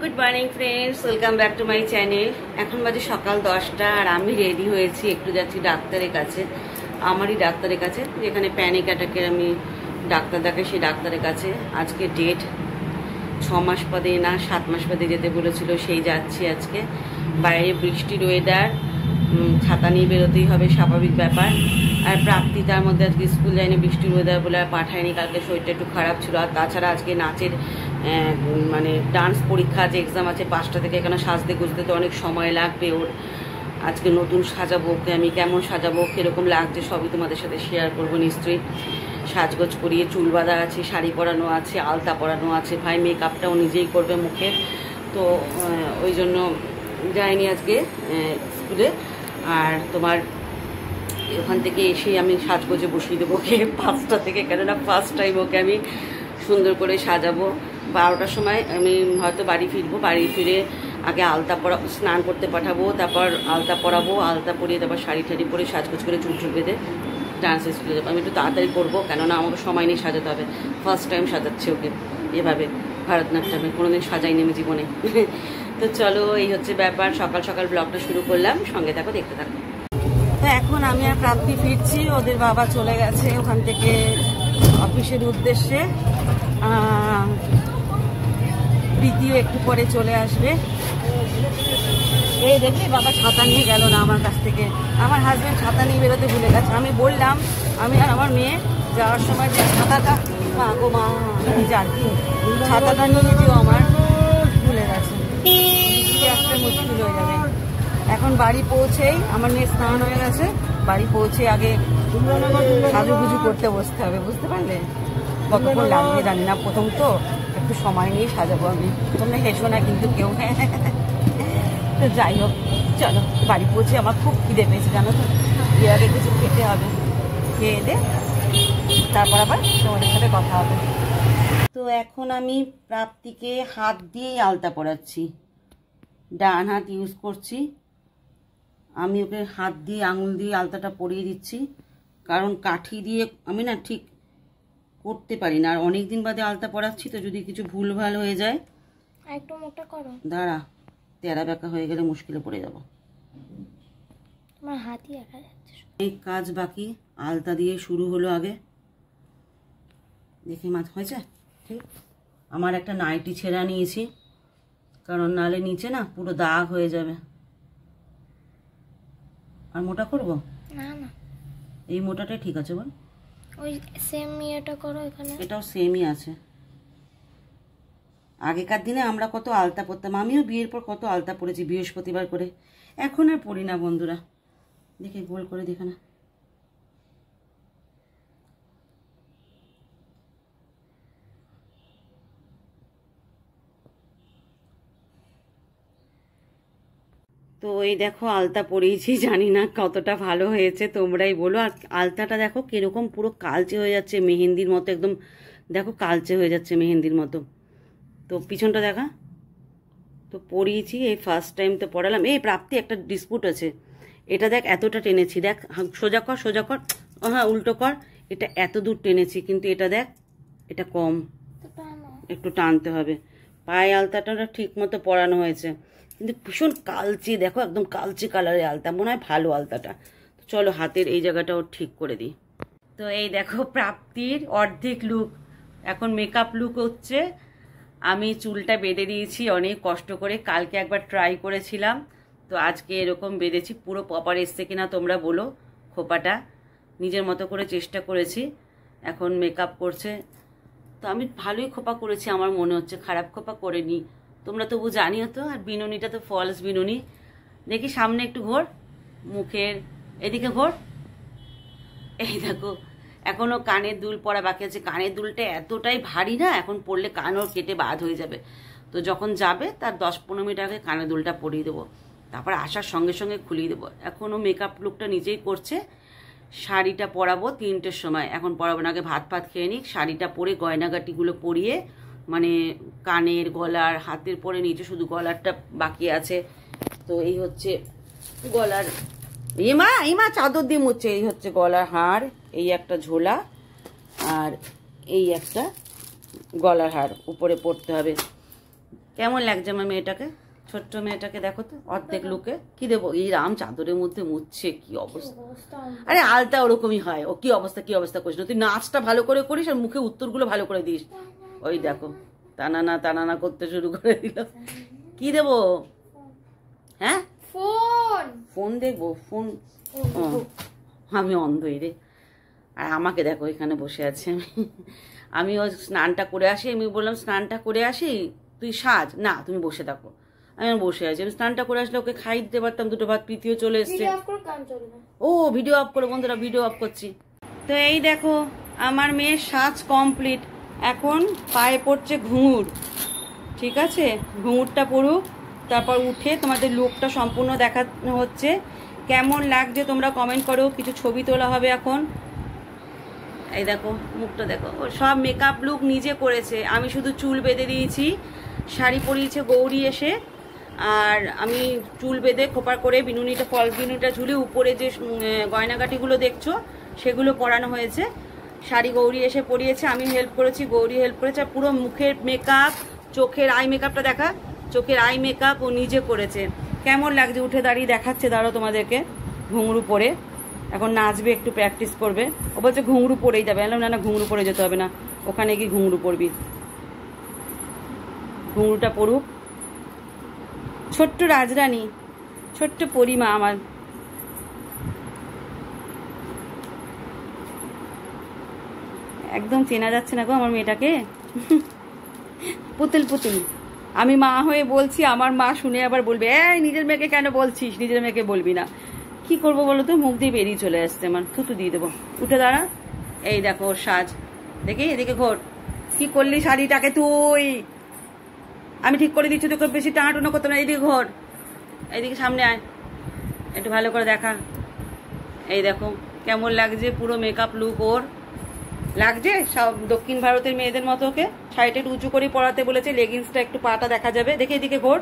Good morning friends, welcome back to my channel. এখন বাজে সকাল 10টা আর আমি রেডি হয়েছি, একটু যাচ্ছি ডাক্তারের কাছে, আমারই ডাক্তারের কাছে, যেখানে প্যানিক অ্যাটাকের আমি ডাক্তার দেখাই, সেই ডাক্তারের কাছে। আজকে ডেট 6 মাস বাদে না 7 মাস বাদে যেতে বলেছিল, সেই যাচ্ছি আজকে। বাইরে বৃষ্টির ওয়েদার, ছাতা নিয়ে বেরোতেই হবে, স্বাভাবিক ব্যাপার। আর প্রাপ্তি তার মধ্যে আজকে স্কুল যায়নি, বৃষ্টির ওয়েদার বলে আর পাঠায়নি, কালকে শরীরটা একটু খারাপ ছিল। আর তাছাড়া আজকে নাচের মানে ডান্স পরীক্ষা আছে, এক্সাম আছে 5টা থেকে, এখানে সাজতে গুজতে তো অনেক সময় লাগবে ওর। আজকে নতুন সাজাবো ওকে, আমি কেমন সাজাবো, কীরকম লাগছে সবই তোমাদের সাথে শেয়ার করবো নিশ্চয়ই। সাজগোজ করিয়ে চুল বাঁধা আছে, শাড়ি পরানো আছে, আলতা পরানো আছে, ভাই মেকআপটাও নিজেই করবে মুখে, তো ওই জন্য যাইনি আজকে স্কুলে। আর তোমার ওখান থেকে এসেই আমি সাজগোজে বসিয়ে দেবো ওকে 5টা থেকে, কেননা ফার্স্ট টাইম ওকে আমি সুন্দর করে সাজাবো। 12টার সময় আমি হয়তো বাড়ি ফিরবো, বাড়ি ফিরে আগে আলতা পরা, স্নান করতে পাঠাবো, তারপর আলতা পরাবো, আলতা পরিয়ে তারপর শাড়ি ঠাড়ি পরে সাজগোজ করে চুল চুল বেঁধে ডান্স স্কুলে যাবো। আমি একটু তাড়াতাড়ি করবো, কেননা আমাকে সময় নেই সাজাতে হবে। ফার্স্ট টাইম সাজাচ্ছি ওকে এভাবে ভারতনাট্যমে, কোনোদিন সাজাইনি আমি জীবনে। তো চলো, এই হচ্ছে ব্যাপার। সকাল সকাল ব্লগটা শুরু করলাম, সঙ্গে থাকো, দেখতে থাকো। তো এখন আমি আর প্রাপ্তি ফিরছি, ওদের বাবা চলে গেছে ওখান থেকে অফিসের উদ্দেশ্যে। প্রীতিও একটু পরে চলে আসবে। এই দেখি বাবা ছাতা নিয়ে গেল না আমার কাছ থেকে, আমার হাজব্যান্ড ছাতা নিয়ে বেরোতে ভুলে গেছে। আমি বললাম, আমি আর আমার মেয়ে যাওয়ার সময় যে ছাতাটা, মা গো মা আর কি, ছাতাটা নিয়ে যেও আমার ভুলে গেছে, একটা মুশকিল হয়ে যাবে। এখন বাড়ি পৌঁছেই আমার মেয়ে স্নান হয়ে গেছে, বাড়ি পৌঁছে আগে সাজুগুজু করতে বসতে হবে, বুঝতে পারলে? কতক্ষণ লাগবে জানি না, প্রথম তো একটু সময় নিয়ে সাজাবো আমি, তোমরা হেসো না কিন্তু কেউ। তো যাই হোক, চলো বাড়ি পৌঁছে আমার খুব খিদে পেয়েছে জানো তো, এর আগে কিছু খেতে হবে, খেয়ে দে তারপর আবার তোমাদের সাথে কথা হবে। তো এখন আমি প্রাপ্তিকে হাত দিয়েই আলতা পরাচ্ছি, ডান হাত ইউজ করছি। আমি ওকে হাত দিয়ে আঙুল দিয়ে আলতাটা পরিয়ে দিচ্ছি, কারণ কাঠি দিয়ে আমি না ঠিক করতে পারি না, আর অনেক দিন বাদে আলতা পরাচ্ছি, তো যদি কিছু ভুলভাল হয়ে যায়। একটু মোটা করো, দাঁড়া, তেরা বেঁকা হয়ে গেলে মুশকিলে পড়ে যাব। তোমার হাতই একা যাচ্ছে, এই কাজ বাকি, আলতা দিয়ে শুরু হলো আগে। দেখি মাছ হয়েছে ঠিক। আমার একটা নাইটি ছেঁড়া নিয়েছি, কারণ নালে নিচে না পুরো দাগ হয়ে যাবে। আর মোটা করব না না, এই মোটাটাই ঠিক আছে বল। ওই সেম ইয়েটা করো এখানে, এটাও সেমই আছে। আগেকার দিনে আমরা কত আলতা পরতাম, আমিও বিয়ের পর কত আলতা পরেছি বৃহস্পতিবার করে, এখন আর পরি না বন্ধুরা। দেখে গোল করে দেখে না। তো এই দেখো আলতা পরিয়েছি, জানি না কতটা ভালো হয়েছে, তোমরাই বলো। আর আলতাটা দেখো কিরকম পুরো কালচে হয়ে যাচ্ছে, মেহেন্দির মতো একদম, দেখো কালচে হয়ে যাচ্ছে মেহেন্দির মতো। তো পিছনটা দেখা, তো পরিয়েছি, এই ফার্স্ট টাইম তো পড়ালাম। এই প্রাপ্তি একটা ডিসপুট আছে, এটা দেখ এতটা টেনেছি, দেখ সোজা কর সোজা কর, হ্যাঁ উল্টো কর, এটা এত দূর টেনেছি, কিন্তু এটা দেখ এটা কম, একটু টানতে হবে। পায়ে আলতাটা ঠিক মতো পরানো হয়েছে, কিন্তু ভীষণ কালচে, দেখো একদম কালচে কালারের আলতা, মনে হয় ভালো আলতাটা। চলো হাতের এই জায়গাটাও ঠিক করে দিই। তো এই দেখো প্রাপ্তির অর্ধেক লুক, এখন মেকআপ লুক হচ্ছে। আমি চুলটা বেঁধে দিয়েছি অনেক কষ্ট করে, কালকে একবার ট্রাই করেছিলাম, তো আজকে এরকম বেঁধেছি। পুরো প্রপার এসছে কিনা তোমরা বলো, খোপাটা নিজের মতো করে চেষ্টা করেছি। এখন মেকআপ করছে, তো আমি ভালোই খোপা করেছি আমার মনে হচ্ছে, খারাপ খোপা করিনি, তোমরা তবু জানিও তো। আর বিনুনিটা তো ফলস বিনুনি। দেখি সামনে একটু ঘোর, মুখের এদিকে ঘোর, এই দেখো এখনও কানের দুল পরা বাকি আছে। কানের দুলটা এতটাই ভারী না, এখন পরলে কান ওর কেটে বাদ হয়ে যাবে, তো যখন যাবে তার 10-15 মিনিট আগে কানের দুলটা পরিয়ে দেবো, তারপর আসার সঙ্গে সঙ্গে খুলিয়ে দেবো। এখনও মেকআপ লুকটা নিজেই করছে। শাড়িটা পরাবো 3টের সময়, এখন পরাবো না, আগে ভাত ফাত খেয়ে নিক, শাড়িটা পরে গয়নাগাটিগুলো পরিয়ে, মানে কানের গলার হাতের পরে নিচে শুধু গলারটা বাকি আছে। তো এই হচ্ছে গলার, ইমা চাদর দিয়ে মুচ্ছে, এই হচ্ছে গলার হার, এই একটা ঝোলা, আর এই একটা গলার হার উপরে পরতে হবে। কেমন লাগছে আমার মেয়েটাকে, ছোট্ট মেয়েটাকে? দেখো তো অর্ধেক লুকে। কি দেবো? এই রাম চাদরের মধ্যে মুছছে, কি অবস্থা। আরে আলতা ওরকমই হয়। ও কি অবস্থা করিস না তুই? নাচটা ভালো করে করিস আর মুখে উত্তরগুলো ভালো করে দিস। ওই দেখো টানানা করতে শুরু করে দিল। কি দেবো? হ্যাঁ, ফোন দেখবো? ফোন? আমি অন্ধই রে। আর আমাকে দেখো এখানে বসে আছে। আমি ওই স্নানটা করে আসি, আমি বললাম স্নানটা করে আসি, তুই সাজ না, তুমি বসে থাকো। আমি বসে আছি, আমি স্নানটা করে আসলে ওকে খাই দিতে পারতাম দুটো ভাত। প্রীতিও চলে এসছে। ও ভিডিও অফ করে, বন্ধুরা ভিডিও অফ করছি। তো এই দেখো আমার মেয়ের সাজ কমপ্লিট। এখন পায়ে পড়ছে ঘুঙুর, ঠিক আছে? ঘুঙুরটা পড়ুক, তারপর উঠে তোমাদের লুকটা সম্পূর্ণ দেখানো হচ্ছে। কেমন লাগছে তোমরা কমেন্ট করো। কিছু ছবি তোলা হবে এখন। এই দেখো মুখটা দেখো, সব মেকআপ লুক নিজে করেছে। আমি শুধু চুল বেঁধে দিয়েছি। শাড়ি পরিয়েছে গৌরী এসে, আর আমি চুল বেঁধে খোপা করে বিনুনিটা, ফল বিনুনিটা ঝুলে উপরে যে গয়নাগাটিগুলো দেখছো সেগুলো পরানো হয়েছে। শাড়ি গৌরী এসে পরিয়েছে, আমি হেল্প করেছি, গৌরী হেল্প করেছে। আর পুরো মুখের মেকআপ, চোখের আই মেকআপটা দেখা, চোখের আই মেকআপ ও নিজে করেছে। কেমন লাগছে? উঠে দাঁড়িয়ে দেখাচ্ছে, দাঁড়াও তোমাদেরকে। ঘুঙরু পরে এখন নাচবে, একটু প্র্যাকটিস করবে। ও বলছে ঘুঙরু পরেই যাবে। বললাম না ঘুঙরু পরে যেতে হবে না, ওখানে গিয়ে ঘুঙরু পরবি। ঘুঙরুটা পড়ুক। ছোট্ট রাজরানী, ছোট্ট পরিমা আমার। একদম চেনা যাচ্ছে না গো আমার মেয়েটাকে। পুতুল পুতুল। আমি মা হয়ে বলছি, আমার মা শুনে আবার বলবে এই নিজের মেয়েকে কেন বলছিস, নিজের মেয়েকে বলবি না। কি করবো বলো তো, মুখ দিয়ে বেরিয়ে চলে আসছে আমার। থুতু দিয়ে দেবো। উঠে দাঁড়া। এই দেখো ওর সাজ দেখি, এদিকে ঘোর। কি করলি শাড়িটাকে তুই? আমি ঠিক করে দিচ্ছি, তোকে বেশি টানাটুনো করতো না। এইদিকে ঘোর, এইদিকে সামনে আয়, একটু ভালো করে দেখা। এই দেখো কেমন লাগছে পুরো মেকআপ লুক ওর। লাগছে সব দক্ষিণ ভারতের মেয়েদের মতো। ওকে শাড়িটা একটু উঁচু করে পরাতে বলেছে, লেগিংসটা একটু পাটা দেখা যাবে। দেখে এদিকে ঘোর,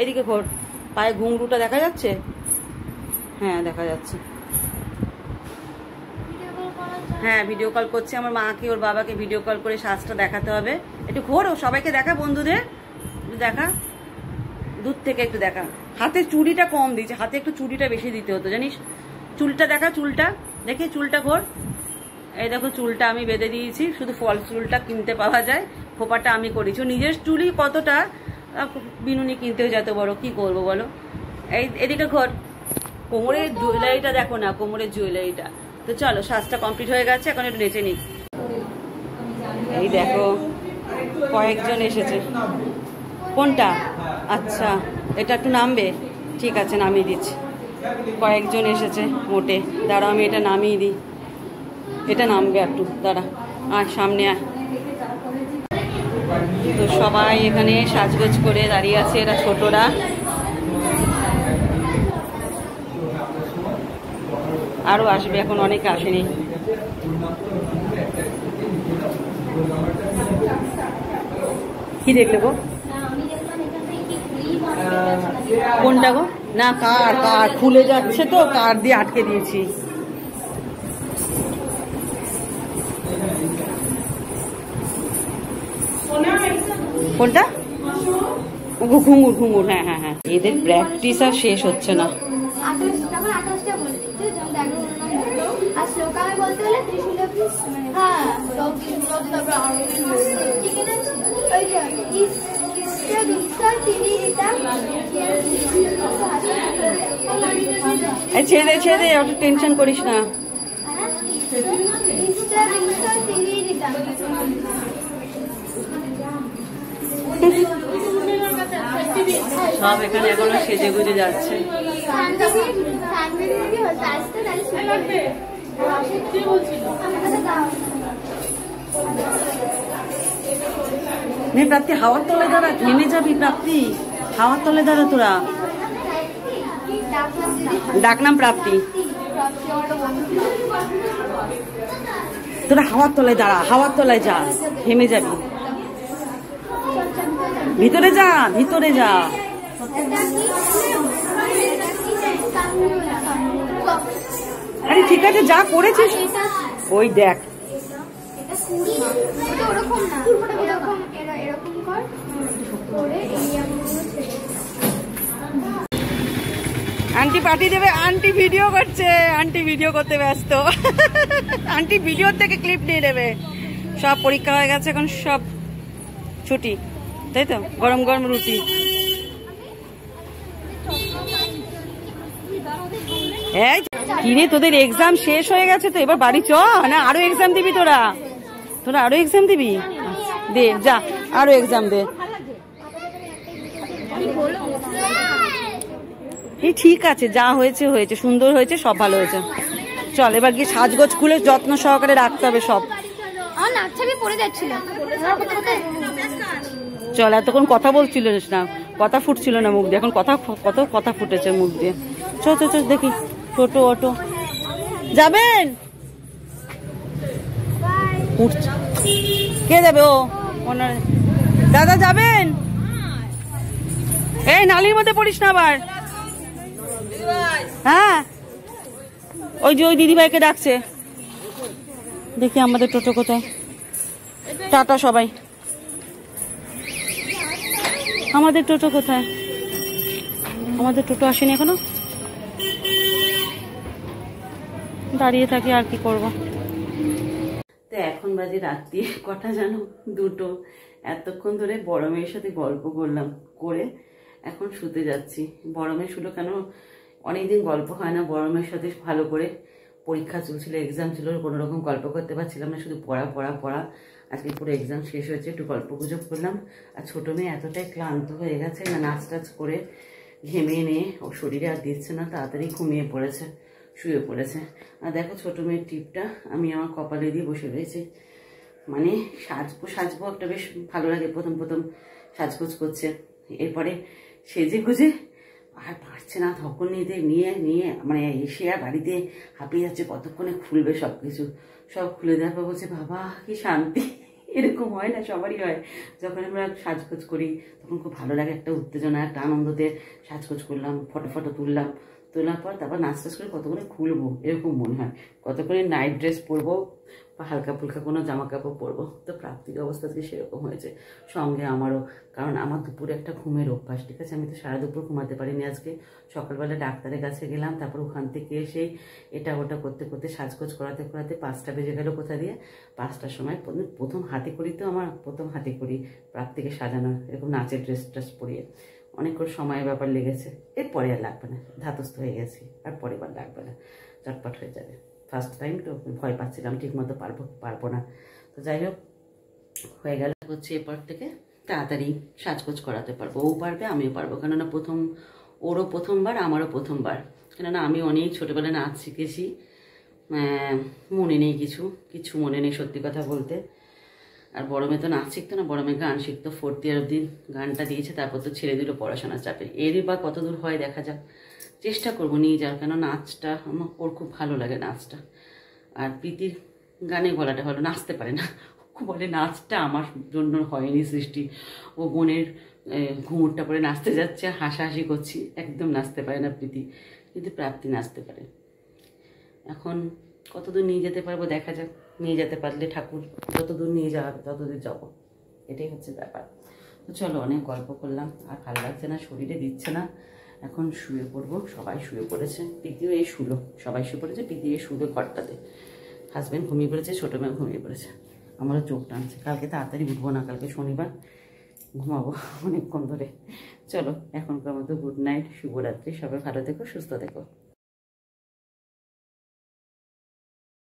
এদিকে ঘোর। পায়ে ঘুঙরুটা দেখা যাচ্ছে? হ্যাঁ দেখা যাচ্ছে। হ্যাঁ ভিডিও কল করছে। আমার মাকে ওর বাবাকে ভিডিও কল করে সাজটা দেখাতে হবে। একটু ঘোর, ও সবাইকে দেখা, বন্ধুদের দেখা, দূর থেকে একটু দেখা। হাতে চুড়িটা কম দিয়েছে, হাতে একটু চুড়িটা বেশি দিতে হতো জানিস। চুলটা দেখা, চুলটা দেখে, চুলটা ঘোর। এই দেখো চুলটা আমি বেঁধে দিয়েছি, শুধু ফল চুলটা কিনতে পাওয়া যায়। খোপাটা আমি করেছি। নিজের চুলই কতটা, বিনুনি কিনতেও যেত বড়, কি করবো বলো। এই এদিকে ঘোর। কোমরের জুয়েলারিটা দেখো না, কোমরের জুয়েলারিটা। তো চলো সাজটা কমপ্লিট হয়ে গেছে, এখন একটু নেচে নিই। এই দেখো কয়েকজন এসেছে। কোনটা? আচ্ছা এটা একটু নামবে, ঠিক আছে নামিয়ে দিচ্ছি। কয়েকজন এসেছে মোটে, দাঁড়া আমি এটা নামিয়ে দিই। এটা নামবে একটু, দাঁড়া। আর সামনে আয়। তো সবাই এখানে সাজগোজ করে দাঁড়িয়ে আছে, এরা ছোটরা। আরো আসবে, এখন অনেকে আসেনি। কি দেখলে গো? কোনটা গো? না কার কার খুলে যাচ্ছে তো, কার দিয়ে আটকে দিয়েছি। কোনটা? ঘুঙুর ঘুঙুর, হ্যাঁ হ্যাঁ হ্যাঁ। এদের প্র্যাকটিস আর শেষ হচ্ছে না। ছেড়ে দে ছেড়ে দে, অত টেনশন করিস না। সব এখানে এখনো সেজে গুজে যাচ্ছে। প্রাপ্তি হাওয়ার তলে দাঁড়া, ঘেমে যাবি প্রাপ্তি। হাওয়ার তলে দাঁড়া তোরা। ডাকনাম প্রাপ্তি। তোরা হাওয়ার তলায় দাঁড়া, হাওয়ার তলায় যা, ঘেমে যাবি। ভিতরে যা, ভিতরে যা। আরে ঠিক আছে যা করেছিস। ওই দেখ আন্টি পাঠিয়ে দেবে, আন্টি ভিডিও করছে, আন্টি ভিডিও করতে ব্যস্ত। আন্টি ভিডিওর থেকে ক্লিপ নিয়ে নেবে। সব পরীক্ষা হয়ে গেছে, এখন সব ছুটি, তাই তো? গরম গরম রুটি। এই কিরে, তোদের এক্সাম শেষ হয়ে গেছে তো, এবার বাড়ি চ না? আরো এক্সাম দিবি তোরা? তোরা আরো এক্সাম দিবি? দে যা, আরো এক্সাম দে। এই ঠিক আছে, যা হয়েছে হয়েছে, সুন্দর হয়েছে, সব ভালো হয়েছে। চল এবার গিয়ে সাজগোজ খুলে যত্ন সহকারে রাখতে হবে সব। চল, এতক্ষণ কথা বলছিল না, কথা ফুটছিল না মুখ দিয়ে, এখন কত কথা ফুটেছে মুখ দিয়ে। চল চল চল দেখি, টোটো অটো যাবেন? কে যাবে? ও দাদা যাবেন? এই নালির মধ্যে পড়িস না আবার। হ্যাঁ, ওই যে ওই দিদিভাইকে ডাকছে, দেখি আমাদের টোটো কোথায়। টাটা সবাই। আমাদের টোটো কোথায়? আমাদের টোটো আসেনি এখনো, দাঁড়িয়ে থাকি, আর কি করব। তো এখন বাজে রাত্রি কটা জানো? 2টো। এতক্ষণ ধরে বড় মেয়ের সাথে গল্প করলাম, করে এখন শুতে যাচ্ছি। বড় মেয়ে শুলো কেন, অনেকদিন গল্প হয় না বড় মেয়ের সাথে ভালো করে। পরীক্ষা চলছিল, এক্সাম ছিল, কোনো রকম গল্প করতে পারছিলাম না, শুধু পড়া পড়া পড়া। আজকে পুরো এক্সাম শেষ হয়েছে, একটু গল্প গুজব করলাম। আর ছোটো মেয়ে এতটাই ক্লান্ত হয়ে গেছে না, নাচ টাচ করে ঘেমে নিয়ে ও শরীরে আর দিচ্ছে না, তাড়াতাড়ি ঘুমিয়ে পড়েছে, শুয়ে পড়েছে। আর দেখো ছোটো মেয়ের টিপটা আমি আমার কপালে দিয়ে বসে রয়েছে। মানে সাজবো একটা বেশ ভালো লাগে, প্রথম প্রথম সাজগোজ করছে, এরপরে সেজে গুজে আর পারছে না, তখন নিয়ে মানে এসে আর বাড়িতে হাঁপিয়ে যাচ্ছে, কতক্ষণে খুলবে সব কিছু। সব খুলে দেওয়ার পর বলছে বাবা কি শান্তি। এরকম হয় না, সবারই হয়। যখন আমরা সাজগোজ করি তখন খুব ভালো লাগে, একটা উত্তেজনা, একটা আনন্দতে সাজগোজ করলাম, ফটো তুললাম, তোলার পর তারপর নাচ টাচ করে কতক্ষণে খুলবো এরকম মনে হয়, কতক্ষণে নাইট ড্রেস পরবো বা হালকা ফুলকা কোনো জামা কাপড় পরবো। তো প্রাপ্তির অবস্থা আজকে সেরকম হয়েছে, সঙ্গে আমারও। কারণ আমার দুপুরে একটা ঘুমের অভ্যাস, ঠিক আছে? আমি তো সারা দুপুর ঘুমাতে পারিনি আজকে। সকালবেলা ডাক্তারের কাছে গেলাম, তারপর ওখান থেকে এসে এটা ওটা করতে করতে সাজগোজ করাতে 5টা বেজে গেল। কোথা দিয়ে 5টার সময় প্রথম হাতে করি, তো আমার প্রথম হাতে করি প্রাপ্তিকে সাজানো, এরকম নাচের ড্রেস ট্রেস পরিয়ে। অনেকক্ষণ সময়ের ব্যাপার লেগেছে, এরপরে আর লাগবে না, ধাতস্থ হয়ে গেছি, আর পরের বার লাগবে না, চটপট হয়ে যাবে। ফার্স্ট টাইম তো ভয় পাচ্ছিলাম, ঠিক মতো পারবো না। তো যাই হোক, হয়ে গেল। হচ্ছে এরপর থেকে তাড়াতাড়ি সাজগোজ করাতে পারবো, ও পারবে আমিও পারবো। কেননা ওরও প্রথমবার, আমারও প্রথমবার। কেননা আমি অনেক ছোটোবেলায় নাচ শিখেছি, মনে নেই কিছু মনে নেই সত্যি কথা বলতে। আর বড় মেয়ে তো নাচ শিখতো না, বড় মেয়ে গান শিখতো, 4th ইয়ার অবধি গানটা দিয়েছে, তারপর তো ছেড়ে দিল পড়াশোনার চাপে। এরই বা কত দূর হয় দেখা যাক, চেষ্টা করবো নিয়ে যাওয়ার। কেন নাচটা ওর খুব ভালো লাগে, নাচটা। আর প্রীতির গানে গলাটা ভালো, নাচতে পারে না, খুব বলে নাচটা আমার জন্য হয়নি সৃষ্টি। ও বোনের ঘুমুরটা পরে নাচতে যাচ্ছে, হাসাহাসি করছি, একদম নাচতে পারে না প্রীতি, কিন্তু প্রাপ্তি নাচতে পারে। এখন কতদূর নিয়ে যেতে পারবো দেখা যাক, নিয়ে যেতে পারলে ঠাকুর যতদূর নিয়ে যাওয়া হবে ততদূর যাবো, এটাই হচ্ছে ব্যাপার। তো চলো, অনেক গল্প করলাম, আর ভালো লাগছে না, শরীরে দিচ্ছে না, এখন শুয়ে পড়বো। সবাই শুয়ে পড়েছে, প্রীতিও এই শুলো, সবাই শুয়ে পড়েছে, প্রীতি এই শুলো ঘরটাতে। হাজব্যান্ড ঘুমিয়ে পড়েছে, ছোটো মেয়ে ঘুমিয়ে পড়েছে, আমারও চোখ টানছে। কালকে তাড়াতাড়ি উঠবো না, কালকে শনিবার, ঘুমাবো অনেকক্ষণ ধরে। চলো এখনকার মতো গুড নাইট, শুভরাত্রি, সবাই ভালো থেকো, সুস্থ থেকো।